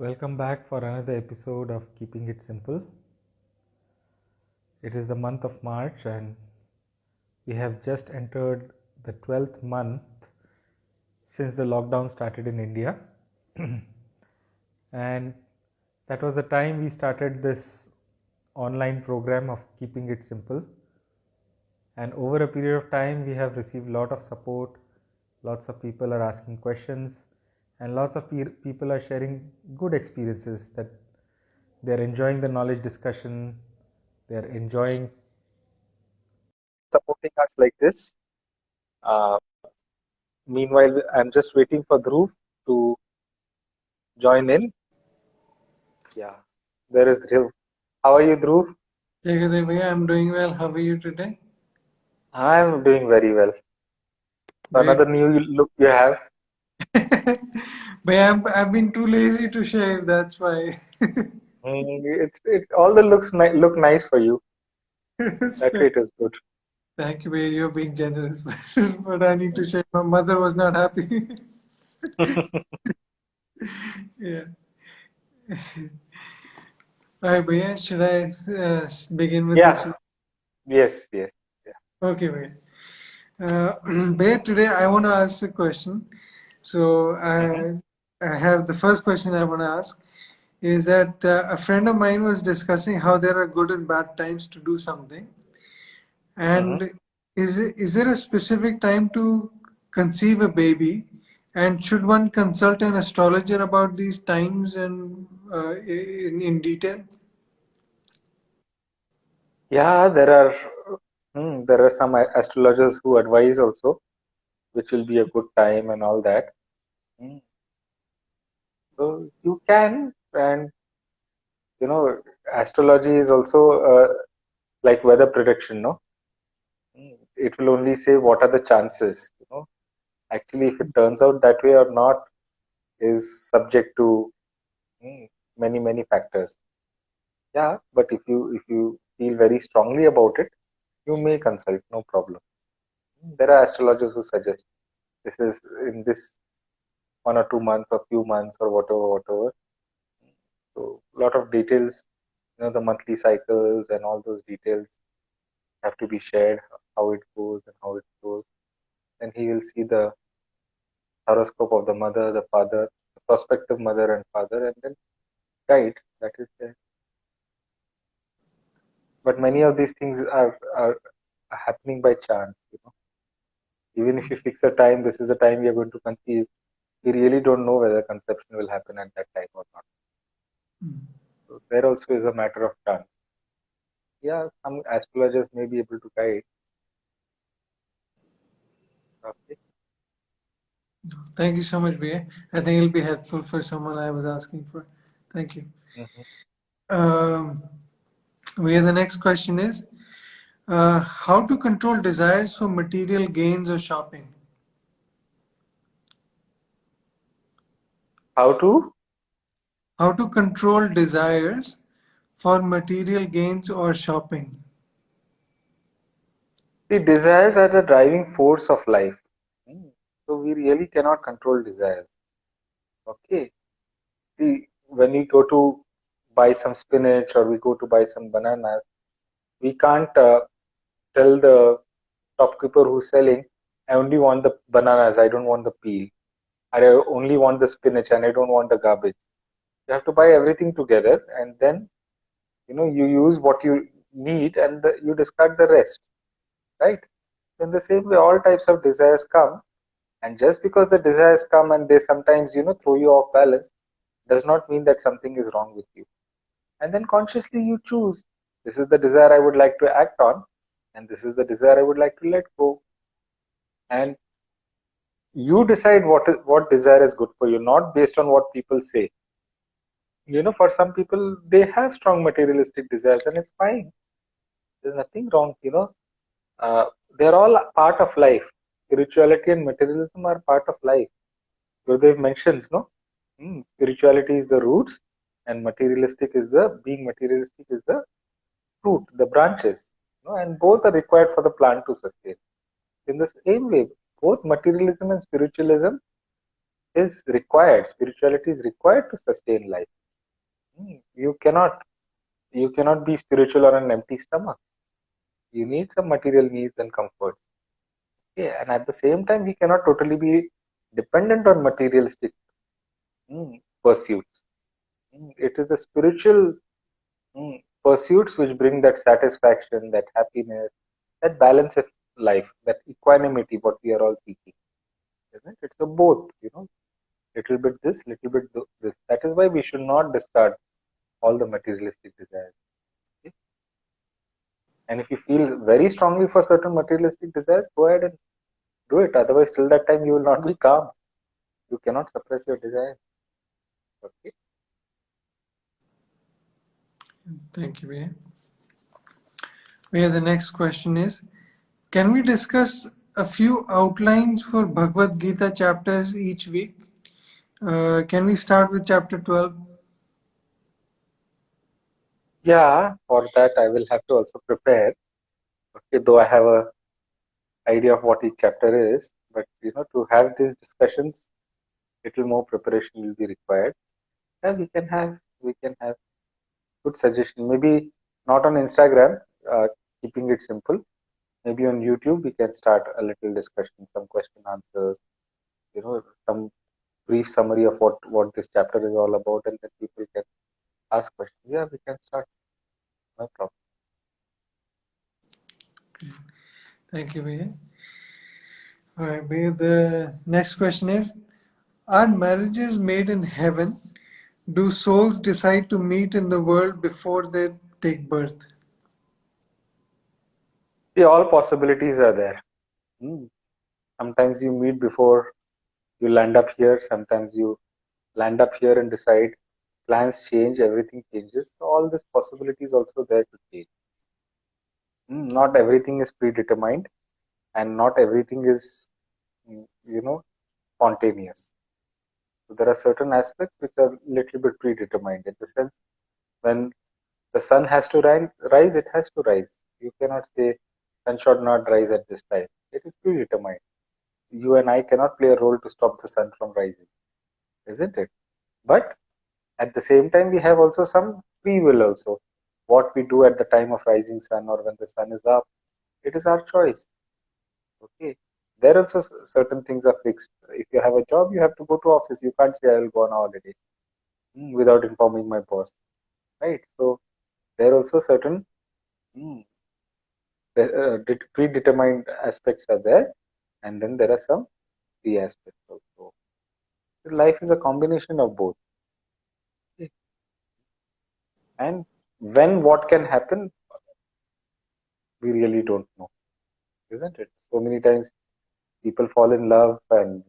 Welcome back for another episode of Keeping It Simple. It is the month of March and we have just entered the 12th month since the lockdown started in India. And that was the time we started this online program of Keeping It Simple. And over a period of time, we have received a lot of support. Lots of people are asking questions, and lots of people are sharing good experiences that they're enjoying the knowledge discussion, they're enjoying supporting us like this. Uh, Meanwhile, I'm just waiting for Dhruv to join in. Yeah, there is Dhruv. How are you, Dhruv? Jagadev bhaiya, I'm doing well. How are you today? I'm doing very well. So Great. another new look you have. I've been too lazy to shave, that's why. All the looks look nice for you. That way it is good. Thank you, bhaiya. You're being generous. But I need to shave. My mother was not happy. Yeah. All right, bhaiya. Should I begin with this? Yeah. Yes. Yes. Yeah. Okay, bhaiya. Bhaiya, today I want to ask a question. So Mm-hmm. I have the first question I want to ask is that a friend of mine was discussing how there are good and bad times to do something. Mm-hmm. And is there a specific time to conceive a baby? And should one consult an astrologer about these times and in detail? Yeah. There are some astrologers who advise also, which will be a good time and all that. Mm. So you can, and astrology is also like weather prediction, no? It will only say what are the chances. Actually, if it turns out that way or not is subject to mm, many factors. Yeah, but if you feel very strongly about it, you may consult, no problem. There are astrologers who suggest this is in this 1 or 2 months or few months or whatever. So a lot of details, the monthly cycles and all those details have to be shared, how it goes and how it goes. Then he will see the horoscope of the mother, the father, the prospective mother and father, and then guide. That is there. But many of these things are happening by chance. Even if you fix a time, this is the time you're going to conceive. We really don't know whether conception will happen at that time or not. So there also is a matter of chance. Yeah, some astrologers may be able to guide. Okay. Thank you so much, Bhaiya. I think it'll be helpful for someone I was asking for. Thank you. Mhm. Um, Bhaiya, the next question is how to control desires for material gains or shopping? How to? How to control desires for material gains or shopping? The desires are the driving force of life. Mm. So we really cannot control desires. Okay. See, when we go to buy some spinach or we go to buy some bananas, we can't tell the shopkeeper who's selling, I only want the bananas, I don't want the peel. I only want the spinach and I don't want the garbage. You have to buy everything together and then you use what you need and you discard the rest, right? In the same way, all types of desires come, and just because the desires come and they sometimes throw you off balance does not mean that something is wrong with you. And then consciously you choose, this is the desire I would like to act on, and this is the desire I would like to let go. And you decide what desire is good for you, not based on what people say. For some people they have strong materialistic desires and it's fine. There's nothing wrong. uh, they're all part of life. Spirituality and materialism are part of life. Gurudev mentions, no. Spirituality is the roots and being materialistic is the fruit, the branches. And both are required for the plant to sustain. In the same way, both materialism and spiritualism, is required. Spirituality is required to sustain life. You cannot be spiritual on an empty stomach. You need some material needs and comfort. Okay, and at the same time, we cannot totally be dependent on materialistic pursuits. It is the spiritual pursuits which bring that satisfaction, that happiness, that balance of life, that equanimity, what we are all seeking. Isn't it? So both, little bit this, little bit this. That is why we should not discard all the materialistic desires. Okay? And if you feel very strongly for certain materialistic desires, go ahead and do it. Otherwise, till that time, you will not be calm. You cannot suppress your desire. Okay. Thank you, Vijay. Vijay, the next question is, can we discuss a few outlines for Bhagavad Gita chapters each week? Can we start with chapter 12? Yeah, for that I will have to also prepare. Okay, though I have a idea of what each chapter is, but to have these discussions, little more preparation will be required. Yeah, we can have good suggestion. Maybe not on Instagram, keeping it simple. Maybe on YouTube we can start a little discussion, some question answers, some brief summary of what this chapter is all about, and then people can ask questions. Yeah, we can start. No problem. Thank you, Vijay. All right, Vijay, the next question is, are marriages made in heaven? Do souls decide to meet in the world before they take birth? See, all possibilities are there. Hmm. Sometimes you meet before you land up here. Sometimes you land up here and decide. Plans change, everything changes. So all these possibilities also there to change. Not everything is predetermined, and not everything is, spontaneous. So there are certain aspects which are little bit predetermined in the sense when the sun has to rise, it has to rise. You cannot say sun should not rise at this time. It is predetermined. You and I cannot play a role to stop the sun from rising, isn't it? But at the same time, we have also some free will also. What we do at the time of rising sun or when the sun is up, it is our choice. Okay. There also certain things are fixed. If you have a job, you have to go to office. You can't say I will go on holiday without informing my boss, right? So there are also certain mm, predetermined aspects are there, and then there are some free aspects also. Life is a combination of both. Okay. And when what can happen, we really don't know, isn't it? So many times people fall in love and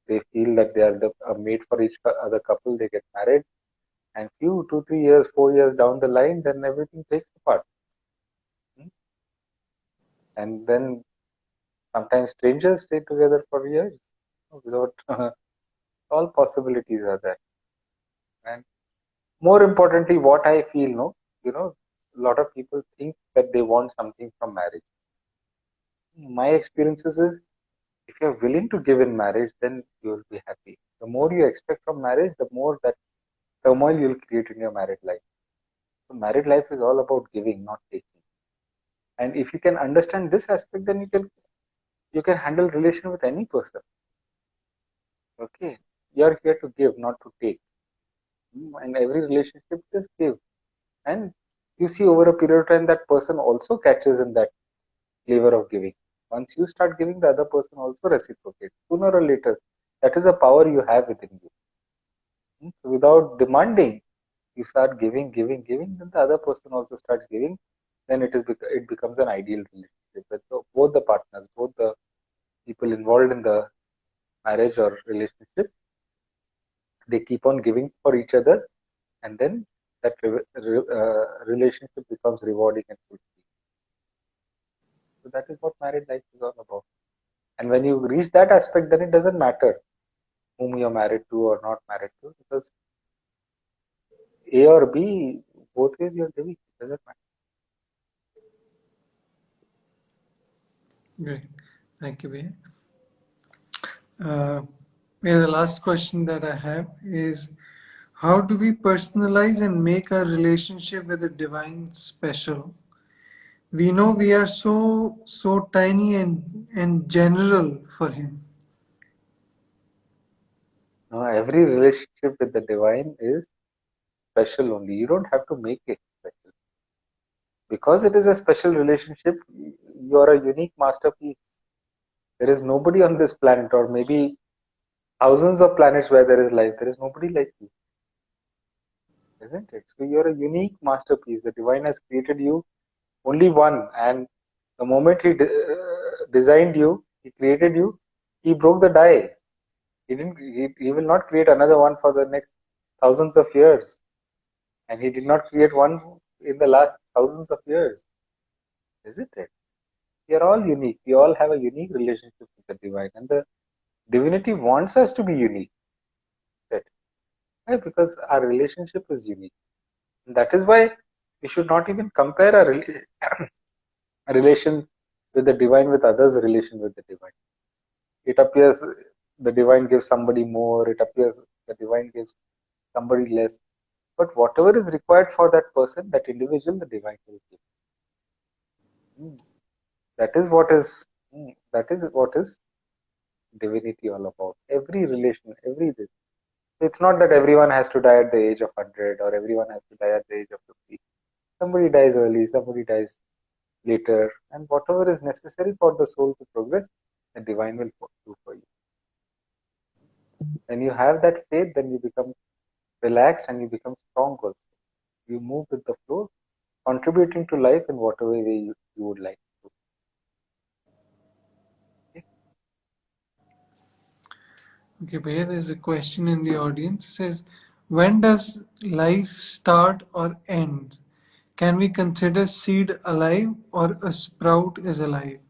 they feel that they are made for each other couple. They get married, and few 2 3 years, 4 years down the line, then everything takes apart. Hmm. And then sometimes strangers stay together for years without all possibilities are there. And more importantly, what I feel, no, a lot of people think that they want something from marriage. My experiences is if you're willing to give in marriage, then you'll be happy. The more you expect from marriage, the more that turmoil you'll create in your married life. So married life is all about giving, not taking. And if you can understand this aspect, then you can handle relation with any person. Okay, you're here to give, not to take. And every relationship is give. And you see over a period of time that person also catches in that flavor of giving. Once you start giving, the other person also reciprocates. Sooner or later, that is a power you have within you. So without demanding, you start giving, giving, giving, then the other person also starts giving. Then it becomes an ideal relationship with both the partners, both the people involved in the marriage or relationship. They keep on giving for each other, and then that relationship becomes rewarding and fulfilling. So that is what married life is all about. And when you reach that aspect, then it doesn't matter whom you're married to or not married to, because A or B, both ways you're giving. It doesn't matter. Great. Thank you, Vijay. Uh, Yeah, the last question that I have is, how do we personalize and make our relationship with the divine special? We know we are so tiny and general for him. No, every relationship with the divine is special only. You don't have to make it special. Because it is a special relationship, you are a unique masterpiece. There is nobody on this planet, or maybe thousands of planets where there is life. There is nobody like you, isn't it? So you're a unique masterpiece. The divine has created you only one, and the moment designed you, he created you, he broke the die. He didn't. He will not create another one for the next thousands of years, and he did not create one in the last thousands of years, isn't it? We are all unique. We all have a unique relationship with the divine, and the divinity wants us to be unique. Right? Right? Because our relationship is unique. And that is why we should not even compare our relation with the divine with others' relation with the divine. It appears the divine gives somebody more, it appears the divine gives somebody less. But whatever is required for that person, that individual, the divine will give. Mm. That is what is divinity all about. Every relation, every this. It's not that everyone has to die at the age of 100 or everyone has to die at the age of 50. Somebody dies early, somebody dies later, and whatever is necessary for the soul to progress, the divine will do for you. When you have that faith, then you become relaxed and you become strong also. You move with the flow, contributing to life in whatever way you would like to. Okay? Okay, Bhaiya, there's a question in the audience. It says, when does life start or end? Can we consider seed alive or a sprout is alive?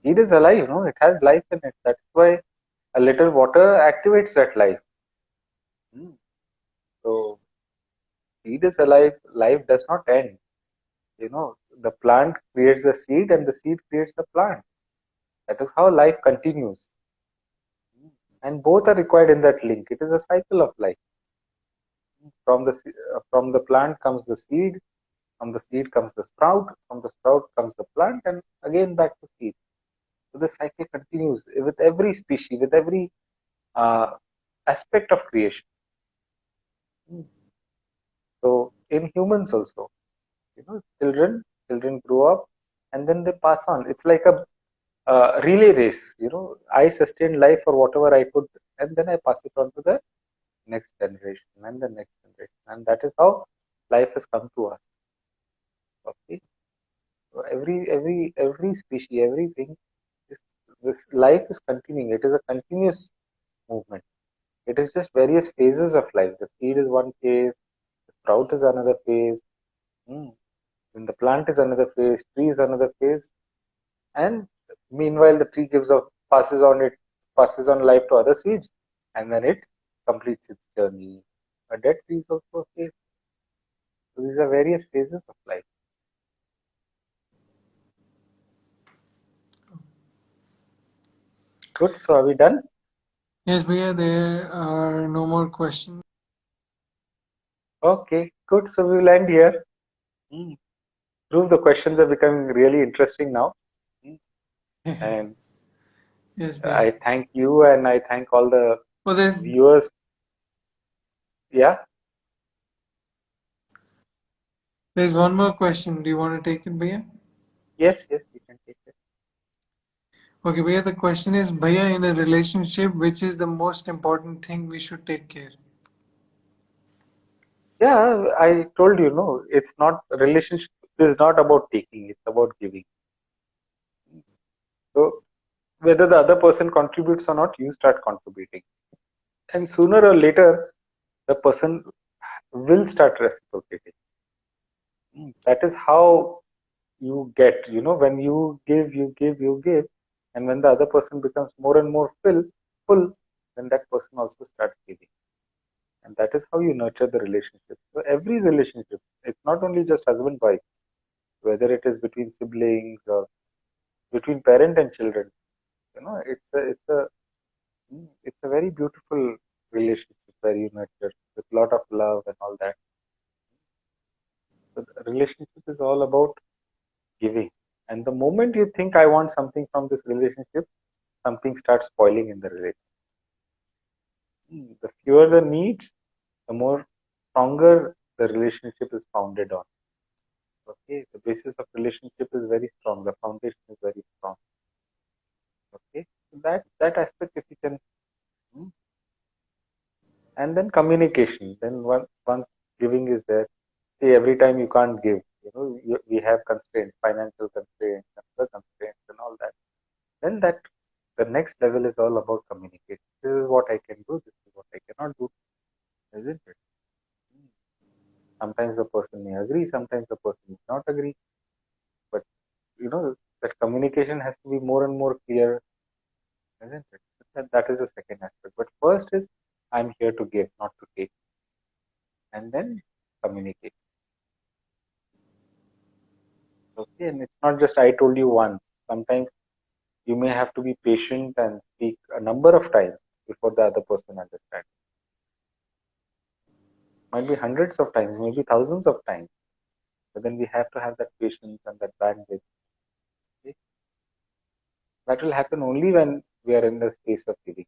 Seed is alive, no? It has life in it. That's why a little water activates that life. Hmm. So seed is alive. Life does not end. The plant creates the seed and the seed creates the plant. That is how life continues. And both are required in that link. It is a cycle of life. From the plant comes the seed, from the seed comes the sprout, from the sprout comes the plant, and again back to seed. So the cycle continues with every species, with every uh, aspect of creation. So in humans also, children grow up and then they pass on. It's like a relay race. I sustain life for whatever I could, and then I pass it on to the next generation and the next generation, and that is how life has come to us. Okay, so every species, everything, is, this life is continuing. It is a continuous movement. It is just various phases of life. The seed is one phase, the sprout is another phase, then the plant is another phase, tree is another phase, and meanwhile the tree passes on life to other seeds, and then it completes its journey. A dead tree is also a phase. So these are various phases of life. Good. So are we done? Yes, Bhaiya, there are no more questions. Okay. Good. So we will end here. Mm. Prove the questions are becoming really interesting now. Mm. And Yes, I Bhaiya. thank you and I thank all the Oh, viewers. Yeah. there's one more question. Do you want to take it, Bhaiya? Yes. Yes. You can take it. Okay, Bhaiya, the question is, Bhaiya, in a relationship, which is the most important thing we should take care? Yeah. I told you, no, it's not relationship is not about taking. It's about giving. So whether the other person contributes or not, you start contributing. And sooner or later, the person will start reciprocating. That is how you get, when you give, you give, you give. And when the other person becomes more and more full, then that person also starts giving. And that is how you nurture the relationship. So every relationship, it's not only just husband wife, whether it is between siblings or between parent and children, it's a It's a very beautiful relationship where you nurture with a lot of love and all that. So the relationship is all about giving. And the moment you think I want something from this relationship, something starts spoiling in the relationship. The fewer the needs, the more stronger the relationship is founded on. Okay, the basis of relationship is very strong. The foundation is very strong. Okay, so that aspect, if you can, mm, and then communication. Then once giving is there, see, every time you can't give. We have constraints, financial constraints, and other constraints, and all that. Then that the next level is all about communication. This is what I can do. This is what I cannot do, isn't it? Mm. Sometimes the person may agree. Sometimes the person may not agree. But that communication has to be more and more clear, isn't it? That is the second aspect. But first is I'm here to give, not to take, and then communicate. Okay, and it's not just I told you once. Sometimes you may have to be patient and speak a number of times before the other person understands. Might be hundreds of times, maybe thousands of times. But then we have to have that patience and that bandwidth. Okay? That will happen only when we are in the space of giving.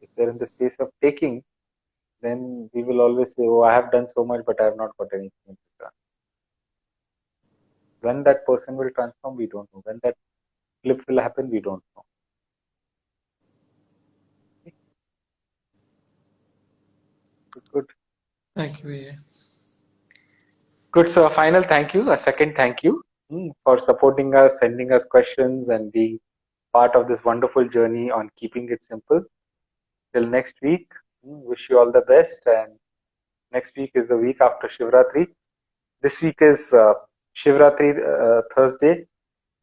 If we are in the space of taking, then we will always say, "Oh, I have done so much, but I have not got anything in return." When that person will transform, we don't know. When that flip will happen, we don't know. Okay? Good. Thank you, Vijay. Good. So, a final thank you, a second thank you for supporting us, sending us questions, and being part of this wonderful journey on keeping it simple. Till next week, wish you all the best. And next week is the week after Shivratri. This week is Shivratri Thursday,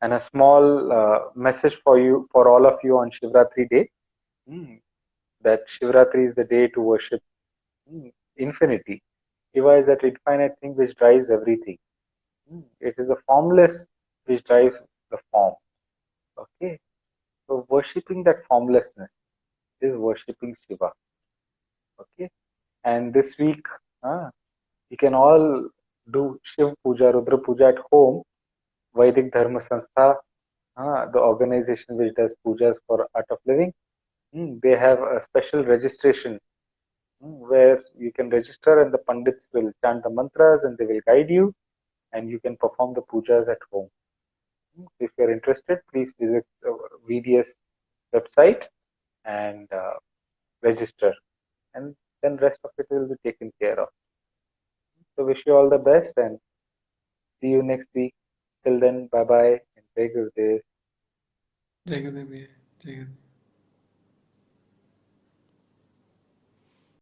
and a small message for you, for all of you on Shivratri day. That Shivratri is the day to worship infinity. Shiva is that infinite thing which drives everything. It is the formless which drives the form. Okay, so worshipping that formlessness is worshipping Shiva. Okay, and this week, you can all do Shiv Puja, Rudra Puja at home. Vedic Dharma Sanstha, the organization which does pujas for Art of Living, they have a special registration where you can register and the Pandits will chant the mantras and they will guide you and you can perform the pujas at home. If you're interested, please visit the VDS website and register, and then rest of it will be taken care of. So wish you all the best and see you next week. Till then, bye bye and Jai Gurudev. Jai Gurudev, Vijay. Jai Gurudev.